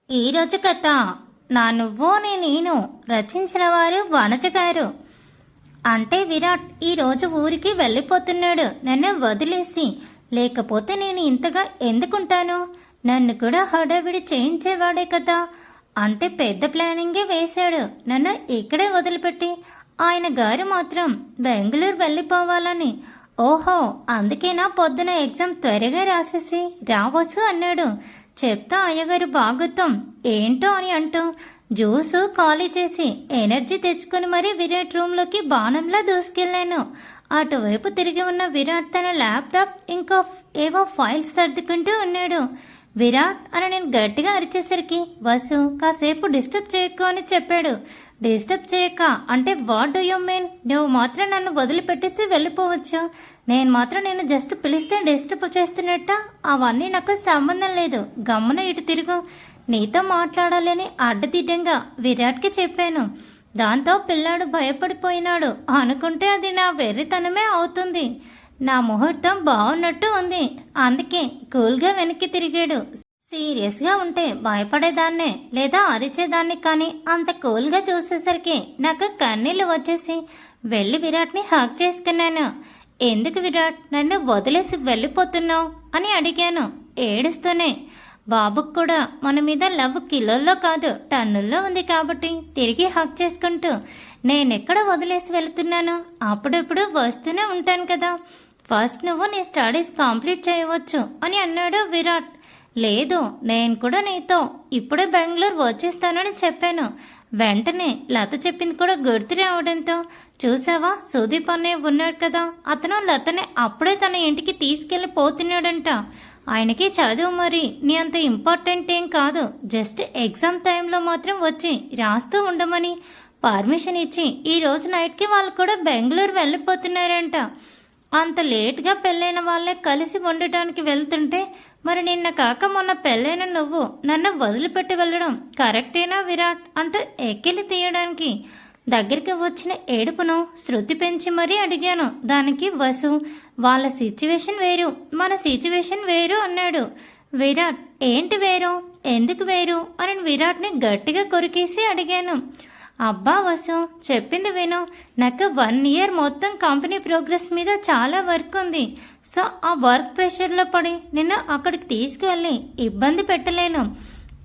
ఈరోజు కథ నా నువ్వు నేను రచించిన వారు వనజ గారు. అంటే విరాట్ ఈరోజు ఊరికి వెళ్ళిపోతున్నాడు నన్ను వదిలేసి. లేకపోతే నేను ఇంతగా ఎందుకుంటాను? నన్ను కూడా హడావిడి చేయించేవాడే కదా. అంటే పెద్ద ప్లానింగే వేశాడు నన్ను ఇక్కడే వదిలిపెట్టి. ఆయన గారు మాత్రం బెంగళూరు వెళ్ళిపోవాలని. ఓహో, అందుకేనా పొద్దున ఎగ్జామ్ త్వరగా రాసేసి రావచ్చు అన్నాడు. చెప్తా అయ్యగారు బాగుతాం ఏంటో అని అంటూ జ్యూసు ఖాళీ చేసి ఎనర్జీ తెచ్చుకుని మరీ విరాట్ రూమ్లోకి బాణంలా దూసుకెళ్లాను. అటువైపు తిరిగి ఉన్న విరాట్ తన ల్యాప్టాప్ ఇంకా ఏవో ఫైల్స్ సర్దుకుంటూ ఉన్నాడు. విరాట్ అని నేను గట్టిగా అరిచేసరికి వసు కాసేపు డిస్టర్బ్ చేయకు అని చెప్పాడు. డిస్టర్బ్ చేయక అంటే వాట్ డూ యూ మీన్? నువ్వు మాత్రం నన్ను వదిలిపెట్టేసి వెళ్ళిపోవచ్చు. నేను మాత్రం నేను జస్ట్ పిలిస్తే డిస్టర్బ్ చేస్తున్నట్ట? అవన్నీ నాకు సంబంధం లేదు. గమ్మున ఇటు తిరుగు. నీతో మాట్లాడాలని అడ్డదిడ్డంగా విరాట్కి చెప్పాను. దాంతో పిల్లాడు భయపడిపోయినాడు. అనుకుంటే అది నా వెర్రితనమే అవుతుంది. నా ముహూర్తం బాగున్నట్టు ఉంది. అందుకే కూల్గా వెనక్కి తిరిగాడు. సీరియస్గా ఉంటే భయపడేదాన్నే లేదా అరిచేదాన్ని, కానీ అంత కూల్గా చూసేసరికి నాకు కన్నీళ్ళు వచ్చేసి వెళ్ళి విరాట్ని హక్ చేసుకున్నాను. ఎందుకు విరాట్ నన్ను వదిలేసి వెళ్ళిపోతున్నావు అని అడిగాను ఏడుస్తూనే. బాబుకు కూడా మన మీద లవ్ కిలోల్లో కాదు టన్నుల్లో ఉంది కాబట్టి తిరిగి హక్ చేసుకుంటూ నేనెక్కడ వదిలేసి వెళుతున్నాను? అప్పుడప్పుడు వస్తూనే ఉంటాను కదా. ఫస్ట్ నువ్వు నీ స్టడీస్ కంప్లీట్ చేయవచ్చు అని అన్నాడు విరాట్. లేదు, నేను కూడా నీతో ఇప్పుడే బెంగళూరు వచ్చేస్తానని చెప్పాను. వెంటనే లత చెప్పింది కూడా గుర్తు రావడంతో, చూసావా సుదీప్ అన్నయ్య ఉన్నాడు కదా, అతను లతనే అప్పుడే తన ఇంటికి తీసుకెళ్ళి పోతున్నాడంట. ఆయనకి చదువు మరి నీ అంత ఇంపార్టెంట్ ఏం కాదు, జస్ట్ ఎగ్జామ్ టైంలో మాత్రం వచ్చి రాస్తూ ఉండమని పర్మిషన్ ఇచ్చి ఈ రోజు నైట్కి వాళ్ళు కూడా బెంగళూరు వెళ్ళిపోతున్నారంట. అంత లేట్గా పెళ్ళైన వాళ్ళే కలిసి ఉండటానికి వెళ్తుంటే మరి నిన్న కాక మొన్న పెళ్ళైన నువ్వు నన్ను వదిలిపెట్టి వెళ్ళడం కరెక్టేనా విరాట్ అంటూ ఎక్కిలి తీయడానికి దగ్గరికి వచ్చిన ఏడుపును శృతి పెంచి మరీ అడిగాను. దానికి వసు వాళ్ళ సిచ్యువేషన్ వేరు మన సిచ్యువేషన్ వేరు అన్నాడు. విరాట్ ఏంటి వేరు, ఎందుకు వేరు అని విరాట్ని గట్టిగా కొరికేసి అడిగాను. అబ్బా వసు, చెప్పింది విను. నాకు 1 ఇయర్ మొత్తం కంపెనీ ప్రోగ్రెస్ మీద చాలా వర్క్ ఉంది. సో ఆ వర్క్ ప్రెషర్లో పడి నిన్ను అక్కడికి తీసుకువెళ్ళి ఇబ్బంది పెట్టలేను.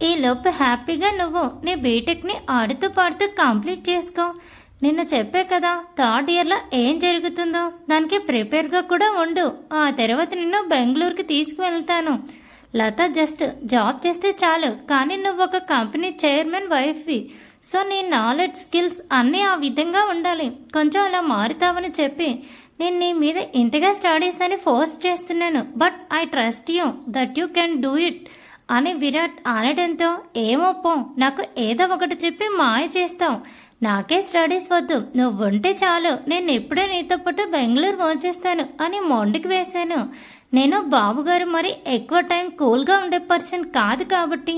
ఈ లోపు హ్యాపీగా నువ్వు నీ బీటెక్ని ఆడుతూ పాడుతూ కంప్లీట్ చేసుకో. నిన్న చెప్పే కదా 3rd ఇయర్లో ఏం జరుగుతుందో, దానికి ప్రిపేర్గా కూడా ఉండు. ఆ తర్వాత నిన్ను బెంగళూరుకి తీసుకువెళ్తాను. లత జస్ట్ జాబ్ చేస్తే చాలు, కానీ నువ్వు ఒక కంపెనీ చైర్మన్ వైఫ్వి. సో నీ నాలెడ్జ్ స్కిల్స్ అన్నీ ఆ విధంగా ఉండాలి. కొంచెం అలా మారుతావని చెప్పి నేను నీ మీద ఇంతగా స్టడీస్ అని ఫోర్స్ చేస్తున్నాను. But I trust you that you can do it అని విరాట్ అనడంతో, ఏమోపో నాకు ఏదో ఒకటి చెప్పి మాయ చేస్తావు. నాకే స్టడీస్ వద్దు, నువ్వు ఉంటే చాలు, నేను ఎప్పుడే నీతో పాటు బెంగళూరు వచ్చేస్తాను అని మొండికి వేశాను. నేను బాబుగారు మరి ఎక్కువ టైం కూల్గా ఉండే పర్సన్ కాదు కాబట్టి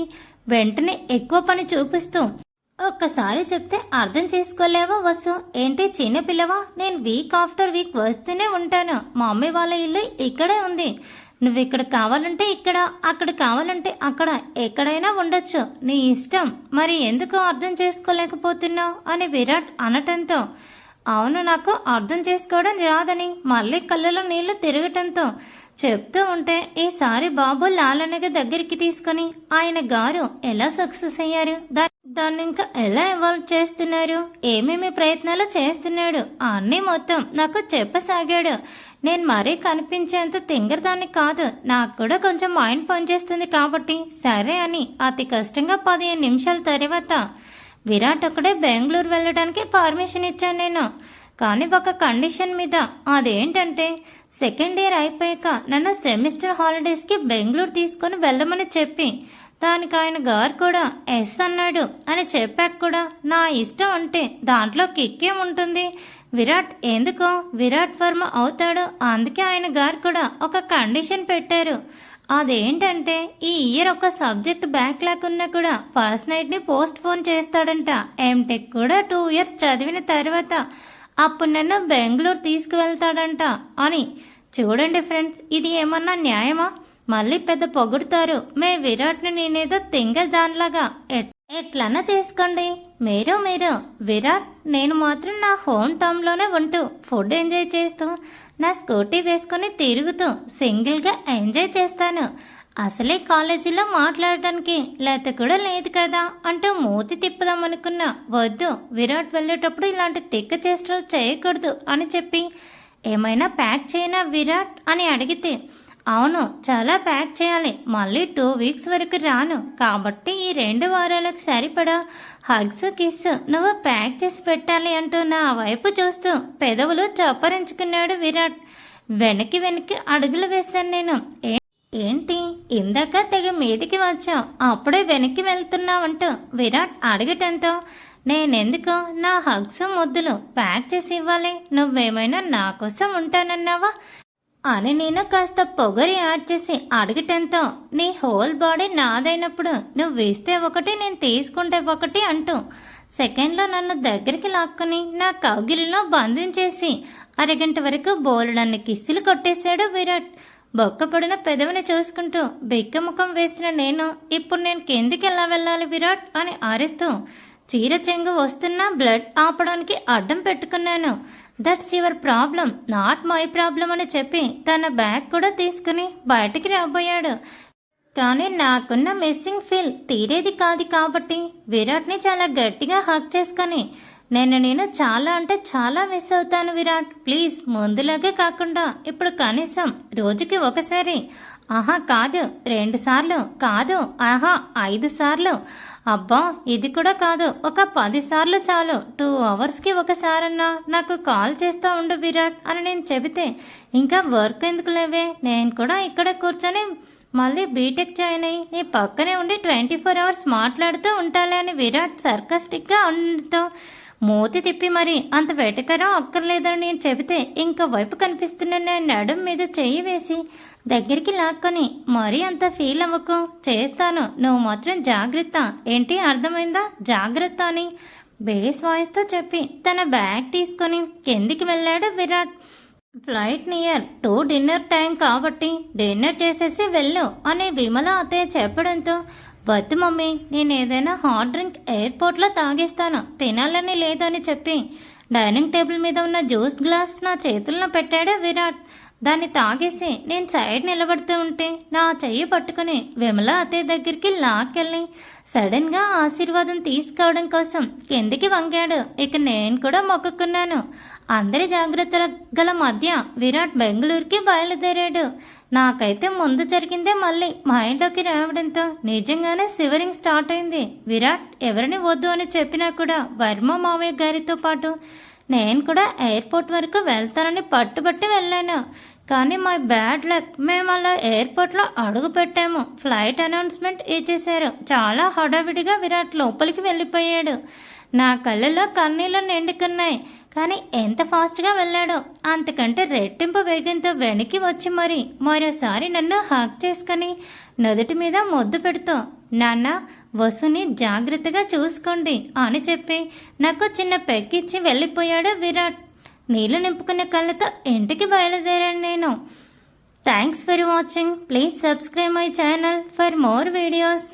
వెంటనే ఎక్కువ పని చూపిస్తూ, ఒక్కసారి చెప్తే అర్థం చేసుకోలేవా వసు? ఏంటి చిన్నపిల్లవా? నేను వీక్ ఆఫ్టర్ వీక్ వస్తూనే ఉంటాను. మా మమ్మీ వాళ్ళ ఇల్లు ఇక్కడే ఉంది. నువ్వు ఇక్కడ కావాలంటే ఇక్కడ, అక్కడ కావాలంటే అక్కడ, ఎక్కడైనా ఉండొచ్చు, నీ ఇష్టం. మరి ఎందుకు అర్థం చేసుకోలేకపోతున్నావు అని విరాట్ అనటంతో, అవును నాకు అర్థం చేసుకోవడం రాదని మళ్ళీ కళ్ళలో నీళ్లు తిరగటంతో చెప్తూ ఉంటే, ఈసారి బాబు లాలనగా దగ్గరికి తీసుకొని ఆయన గారు ఎలా సక్సెస్ అయ్యారు, దాన్ని ఇంకా ఎలా ఎవాల్వ్ చేస్తున్నారు, ఏమేమి ప్రయత్నాలు చేస్తున్నాడు అన్నీ మొత్తం నాకు చెప్పసాగాడు. నేను మరీ కనిపించేంత తింగరదాన్ని కాదు, నాకు కూడా కొంచెం మైండ్ పనిచేస్తుంది కాబట్టి సరే అని అతి కష్టంగా 15 నిమిషాల తర్వాత విరాట్ ఒకడే బెంగళూరు వెళ్ళడానికి పర్మిషన్ ఇచ్చాను నేను. కానీ ఒక కండిషన్ మీద. అదేంటంటే 2nd ఇయర్ అయిపోయాక నన్ను సెమిస్టర్ హాలిడేస్కి బెంగళూరు తీసుకొని వెళ్ళమని చెప్పి, దానికి ఆయన గారు కూడా ఎస్ అన్నాడు. అని చెప్పాక కూడా నా ఇష్టం అంటే దాంట్లో కిక్కేం ఉంటుంది? విరాట్ ఎందుకో విరాట్ వర్మ అవుతాడు. అందుకే ఆయన గారు కూడా ఒక కండిషన్ పెట్టారు. అదేంటంటే ఈ ఇయర్ ఒక సబ్జెక్ట్ బ్యాక్లాగ్ ఉన్నా కూడా ఫస్ట్ నైట్ని పోస్ట్ పోన్ చేస్తాడంట. ఎంటెక్ కూడా 2 ఇయర్స్ చదివిన తర్వాత అప్పుడు నన్ను బెంగళూరు తీసుకువెళ్తాడంట అని. చూడండి ఫ్రెండ్స్, ఇది ఏమన్నా న్యాయమా? మళ్ళీ పెద్ద పొగుడుతారు. మే విరాట్ని నేనేదో తింగర్ దానిలాగా. ఎట్లన్నా చేసుకోండి. మీరు విరాట్ నేను మాత్రం నా హోమ్ టౌన్లోనే ఉంటూ ఫుడ్ ఎంజాయ్ చేస్తూ నా స్కూటీ వేసుకుని తిరుగుతూ సింగిల్గా ఎంజాయ్ చేస్తాను. అసలే కాలేజీలో మాట్లాడటానికి లేత కూడా లేదు కదా అంటూ మూతి తిప్పుదామనుకున్నా. వద్దు, విరాట్ వెళ్ళేటప్పుడు ఇలాంటి తిక్క చేష్టలు చేయకూడదు అని చెప్పి, ఏమైనా ప్యాక్ చేయనా విరాట్ అని అడిగితే, అవును చాలా ప్యాక్ చేయాలి, మళ్ళీ 2 వీక్స్ వరకు రాను కాబట్టి ఈ 2 వారాలకు సరిపడా హగ్స్ కిస్ నువ్వు ప్యాక్ చేసి పెట్టాలి అంటూ నా వైపు చూస్తూ పెదవులు చప్పరించుకున్నాడు విరాట్. వెనక్కి అడుగులు వేశాను నేను. ఏంటి ఇందాక తెగ మీదికి వచ్చావు, అప్పుడే వెనక్కి వెళ్తున్నావంటూ విరాట్ అడగటంతో, నేనెందుకు నా హగ్స్ ముద్దులు ప్యాక్ చేసి ఇవ్వాలి, నువ్వేమైనా నా కోసం ఉంటానన్నావా అని నేను కాస్త పొగరి యాడ్ చేసి అడగటంతో, నీ హోల్ బాడీ నాదైనప్పుడు నువ్వు వేస్తే ఒకటి నేను తీసుకుంటే ఒకటి అంటూ సెకండ్లో నన్ను దగ్గరికి లాక్కుని నా కౌగిలిలో బంధించేసి అరగంట వరకు బోలెడన్ని కిస్సులు కొట్టేశాడు విరాట్. బొక్కపడిన పెదవిని చూసుకుంటూ బిక్కముఖం వేసిన నేను, ఇప్పుడు నేను కిందికి ఎలా వెళ్ళాలి విరాట్ అని అరుస్తూ చీర చెంగు వస్తున్నా బ్లడ్ ఆపడానికి అడ్డం పెట్టుకున్నాను. That's your problem, not my problem అని చెప్పి తన బ్యాగ్ కూడా తీసుకుని బయటికి రాబోయాడు. కానీ నాకున్న మిస్సింగ్ ఫీల్ తీరేది కాదు కాబట్టి విరాట్ని చాలా గట్టిగా హక్ చేసుకొని, నేను చాలా అంటే చాలా మిస్ అవుతాను విరాట్, ప్లీజ్ ముందులాగే కాకుండా ఇప్పుడు కనీసం రోజుకి ఒకసారి, ఆహా కాదు 2 సార్లు, కాదు ఆహా 5 సార్లు, అబ్బా ఇది కూడా కాదు ఒక 10 సార్లు చాలు, 2 అవర్స్కి ఒకసారన్నా నాకు కాల్ చేస్తూ ఉండు విరాట్ అని నేను చెబితే, ఇంకా వర్క్ ఎందుకు లేవే, నేను కూడా ఇక్కడ కూర్చొని మళ్ళీ బీటెక్ జాయిన్ అయ్యి నీ పక్కనే ఉండి 24 అవర్స్ మాట్లాడుతూ ఉంటాలే అని విరాట్ సర్కాస్టిక్గా ఉండతో మూతి తిప్పి మరి అంత వెటకరం అక్కర్లేదని నేను చెబితే, ఇంకో వైపు కనిపిస్తున్న నేను నడుం మీద చెయ్యి వేసి దగ్గరికి లాక్కొని, మరీ అంత ఫీల్ అవ్వకు, చేస్తాను, నువ్వు మాత్రం జాగ్రత్త, ఏంటి అర్థమైందా, జాగ్రత్త అని బేస్ వాయిస్తో చెప్పి తన బ్యాగ్ తీసుకొని కిందికి వెళ్ళాడు Virat. Flight near 2 dinner time కాబట్టి డిన్నర్ చేసేసి వెళ్ళు అని విమల అత్తయ్య చెప్పడంతో, వద్దు మమ్మీ, నేను ఏదైనా హాట్ డ్రింక్ ఎయిర్పోర్ట్లో తాగేస్తాను, తినాలని లేదని చెప్పి డైనింగ్ టేబుల్ మీద ఉన్న జ్యూస్ గ్లాస్ నా చేతుల్లో పెట్టాడు విరాట్. దాన్ని తాగేసి నేను సైడ్ నిలబడుతూ ఉంటే నా చెయ్యి పట్టుకుని విమల అత్తయ్య దగ్గరికి లాక్కెళ్ళి సడన్గా ఆశీర్వాదం తీసుకోవడం కోసం కిందికి వంగాడు. ఇక నేను కూడా మొక్కుకున్నాను. అందరి జాగ్రత్తల గల మధ్య విరాట్ బెంగళూరుకి బయలుదేరాడు. నాకైతే ముందు జరిగిందే మళ్ళీ మైండ్లోకి రావడంతో నిజంగానే సివరింగ్ స్టార్ట్ అయింది. విరాట్ ఎవరిని వద్దు అని చెప్పినా కూడా వర్మ మావయ్య గారితో పాటు నేను కూడా ఎయిర్పోర్ట్ వరకు వెళ్తానని పట్టుబట్టి వెళ్ళాను. కానీ మై బ్యాడ్ లక్, మేము అలా ఎయిర్పోర్ట్లో అడుగు పెట్టాము, ఫ్లైట్ అనౌన్స్మెంట్ ఇచ్చేశారు. చాలా హడావిడిగా విరాట్ లోపలికి వెళ్ళిపోయాడు. నా కళ్ళలో కన్నీళ్ళు నిండుకున్నాయి. కానీ ఎంత ఫాస్ట్గా వెళ్ళాడో, అంతకంటే రెట్టింపు వేగంతో వెనక్కి వచ్చి మరోసారి నన్ను హక్ చేసుకుని నుదుటి మీద ముద్దు పెడుతూ, నాన్న వసుని జాగ్రత్తగా చూసుకోండి అని చెప్పి నాకు చిన్న పెక్కిచ్చి వెళ్ళిపోయాడు విరాట్. నీళ్లు నింపుకున్న కళ్ళతో ఇంటికి బయలుదేరాను నేను. Thanks for watching. Please subscribe my channel for more videos.